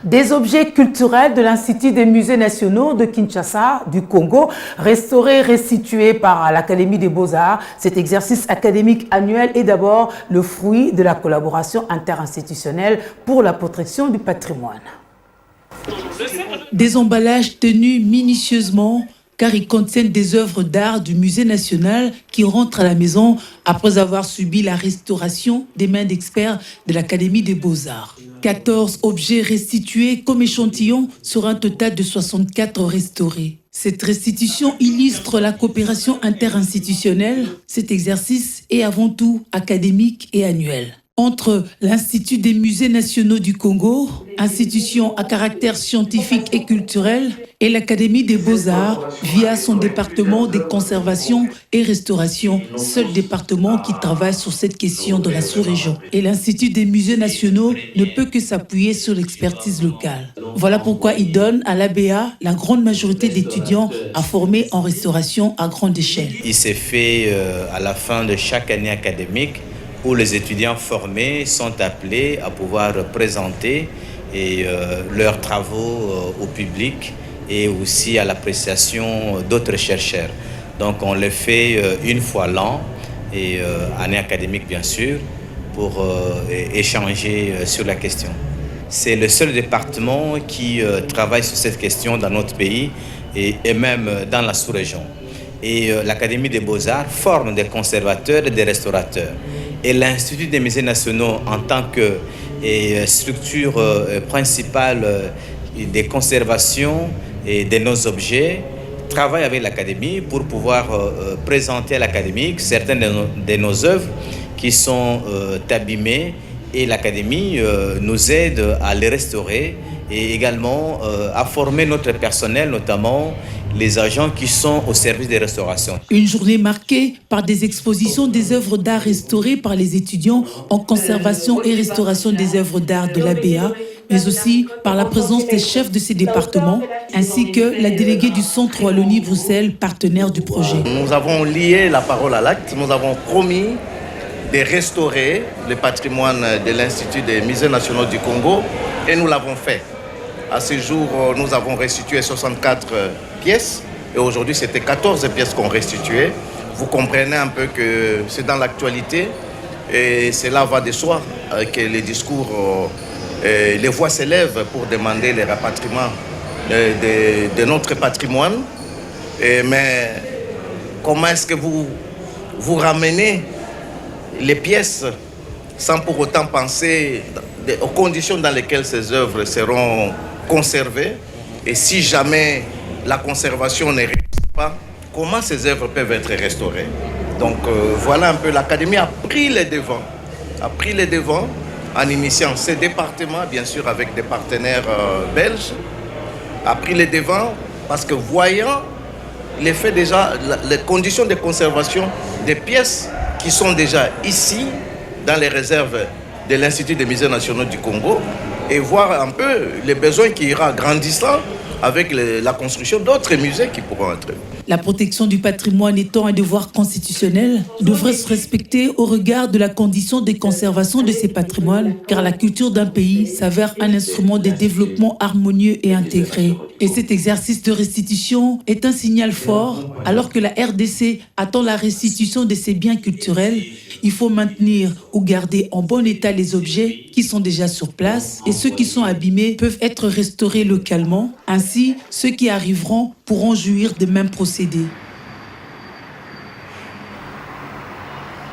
Des objets culturels de l'Institut des musées nationaux de Kinshasa, du Congo, restaurés et restitués par l'Académie des Beaux-Arts. Cet exercice académique annuel est d'abord le fruit de la collaboration interinstitutionnelle pour la protection du patrimoine. Des emballages tenus minutieusement car ils contiennent des œuvres d'art du Musée national qui rentrent à la maison après avoir subi la restauration des mains d'experts de l'Académie des Beaux-Arts. 14 objets restitués comme échantillons sur un total de 64 restaurés. Cette restitution illustre la coopération interinstitutionnelle. Cet exercice est avant tout académique et annuel. Entre l'Institut des musées nationaux du Congo, institution à caractère scientifique et culturel, et l'Académie des Beaux-Arts, via son département de conservation et restauration, seul département qui travaille sur cette question dans la sous-région. Et l'Institut des musées nationaux ne peut que s'appuyer sur l'expertise locale. Voilà pourquoi il donne à l'ABA la grande majorité d'étudiants à former en restauration à grande échelle. Il s'est fait à la fin de chaque année académique où les étudiants formés sont appelés à pouvoir présenter leurs travaux au public et aussi à l'appréciation d'autres chercheurs. Donc on le fait une fois l'an, et année académique bien sûr, pour échanger sur la question. C'est le seul département qui travaille sur cette question dans notre pays et même dans la sous-région. Et l'Académie des Beaux-Arts forme des conservateurs et des restaurateurs. Et l'Institut des musées nationaux, en tant que structure principale des conservations et de nos objets, travaille avec l'Académie pour pouvoir présenter à l'Académie certaines de nos œuvres qui sont abîmées. Et l'Académie nous aide à les restaurer et également à former notre personnel, notamment les agents qui sont au service des restaurations. Une journée marquée par des expositions des œuvres d'art restaurées par les étudiants en conservation et restauration des œuvres d'art de l'ABA, mais aussi par la présence des chefs de ces départements, ainsi que la déléguée du Centre Wallonie-Bruxelles, partenaire du projet. Nous avons lié la parole à l'acte, nous avons promis de restaurer le patrimoine de l'Institut des musées nationaux du Congo, et nous l'avons fait. À ce jour, nous avons restitué 64 pièces et aujourd'hui, c'était 14 pièces qu'on restituait. Vous comprenez un peu que c'est dans l'actualité et cela va de soi que les discours, les voix s'élèvent pour demander le rapatriement de notre patrimoine. Mais comment est-ce que vous ramenez les pièces sans pour autant penser aux conditions dans lesquelles ces œuvres seront conservées, et si jamais la conservation ne réussit pas, comment ces œuvres peuvent être restaurées? Donc voilà un peu, l'Académie a pris les devants en initiant ces départements, bien sûr avec des partenaires belges, a pris les devants parce que voyant l'effet déjà, les conditions de conservation des pièces qui sont déjà ici dans les réserves de l'Institut des musées nationaux du Congo, et voir un peu les besoins qui ira grandissant avec la construction d'autres musées qui pourront être. La protection du patrimoine étant un devoir constitutionnel, devrait se respecter au regard de la condition de conservation de ces patrimoines, car la culture d'un pays s'avère un instrument de développement harmonieux et intégré. Et cet exercice de restitution est un signal fort, alors que la RDC attend la restitution de ses biens culturels. Il faut maintenir ou garder en bon état les objets qui sont déjà sur place, et ceux qui sont abîmés peuvent être restaurés localement. Ainsi, ceux qui arriveront pourront jouir des mêmes procédés.